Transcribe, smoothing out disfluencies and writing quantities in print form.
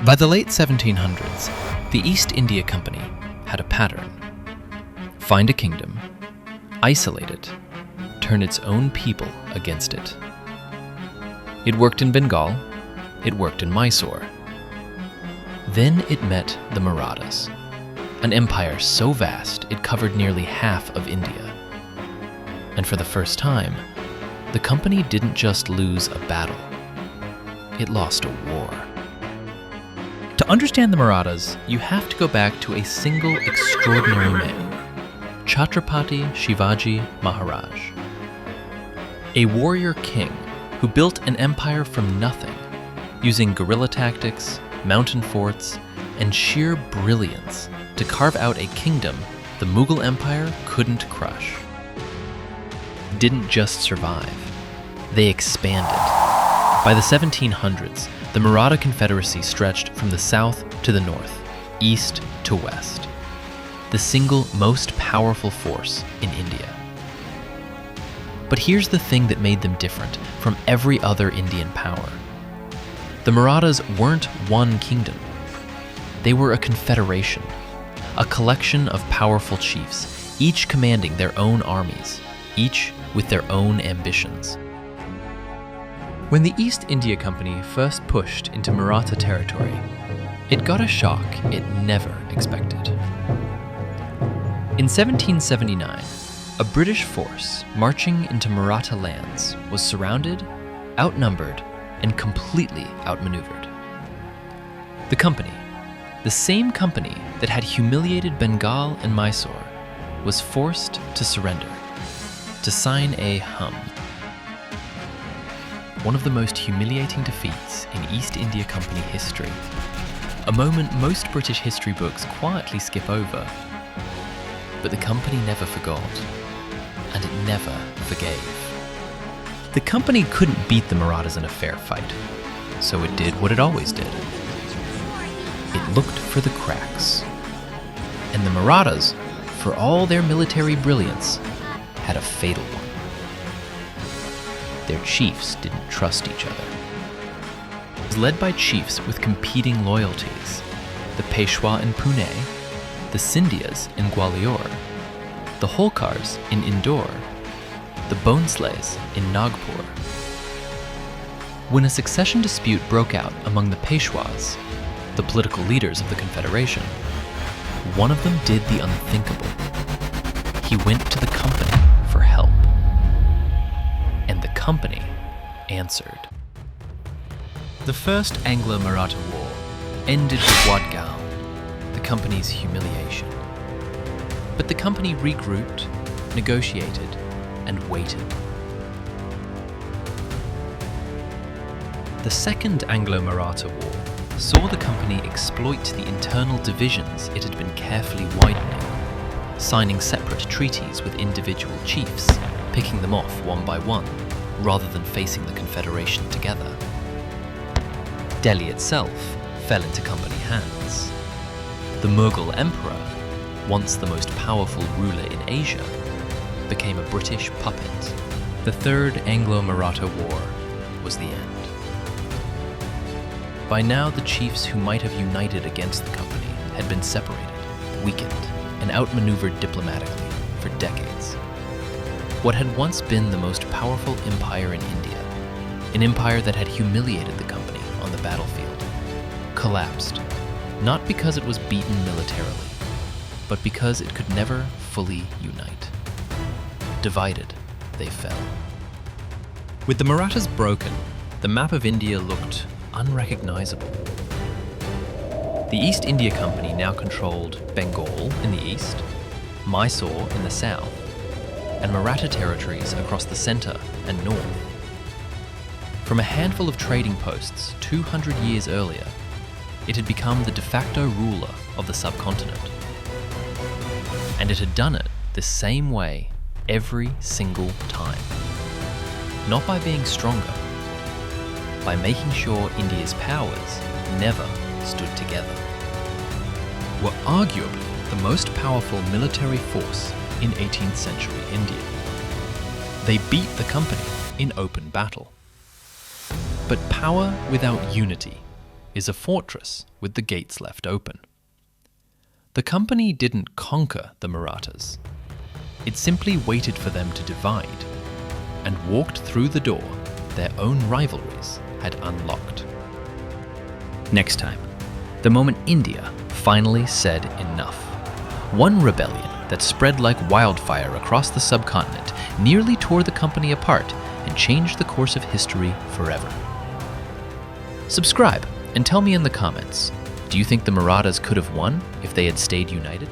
By the late 1700s, the East India Company had a pattern. Find a kingdom, isolate it, turn its own people against it. It worked in Bengal, it worked in Mysore. Then it met the Marathas, an empire so vast it covered nearly half of India. And for the first time, the company didn't just lose a battle, it lost a war. To understand the Marathas, you have to go back to a single extraordinary man, Chhatrapati Shivaji Maharaj. A warrior king who built an empire from nothing, using guerrilla tactics, mountain forts, and sheer brilliance to carve out a kingdom the Mughal Empire couldn't crush. Didn't just survive, they expanded. By the 1700s, the Maratha Confederacy stretched from the south to the north, east to west, the single most powerful force in India. But here's the thing that made them different from every other Indian power. The Marathas weren't one kingdom. They were a confederation, a collection of powerful chiefs, each commanding their own armies, each with their own ambitions. When the East India Company first pushed into Maratha territory, it got a shock it never expected. In 1779, a British force marching into Maratha lands was surrounded, outnumbered, and completely outmaneuvered. The company, the same company that had humiliated Bengal and Mysore, was forced to surrender, to sign a hum. One of the most humiliating defeats in East India Company history, a moment most British history books quietly skip over. But the company never forgot, and it never forgave. The company couldn't beat the Marathas in a fair fight, so it did what it always did. It looked for the cracks. And the Marathas, for all their military brilliance, had a fatal one. Their chiefs didn't trust each other. It was led by chiefs with competing loyalties: the Peshwa in Pune, the Scindias in Gwalior, the Holkars in Indore, the Bhonsles in Nagpur. When a succession dispute broke out among the Peshwas, the political leaders of the Confederation, one of them did the unthinkable. He went to the company for help. And the company answered. The First Anglo-Maratha War ended with Wadgaon, the company's humiliation. But the company regrouped, negotiated, and waited. The Second Anglo-Maratha War saw the company exploit the internal divisions it had been carefully widening, signing separate treaties with individual chiefs, picking them off one by one, rather than facing the Confederation together. Delhi itself fell into company hands. The Mughal Emperor, once the most powerful ruler in Asia, became a British puppet. The Third Anglo-Maratha War was the end. By now, the chiefs who might have united against the company had been separated, weakened, and outmaneuvered diplomatically for decades. What had once been the most powerful empire in India, an empire that had humiliated the company on the battlefield, collapsed, not because it was beaten militarily, but because it could never fully unite. Divided, they fell. With the Marathas broken, the map of India looked unrecognizable. The East India Company now controlled Bengal in the east, Mysore in the south, and Maratha territories across the center and north. From a handful of trading posts 200 years earlier, it had become the de facto ruler of the subcontinent. And it had done it the same way every single time. Not by being stronger, by making sure India's powers never stood together. Were arguably the most powerful military force in 18th century India. They beat the company in open battle. But power without unity is a fortress with the gates left open. The company didn't conquer the Marathas. It simply waited for them to divide, and walked through the door their own rivalries had unlocked. Next time, the moment India finally said enough. One rebellion that spread like wildfire across the subcontinent nearly tore the company apart and changed the course of history forever. Subscribe and tell me in the comments, do you think the Marathas could have won if they had stayed united?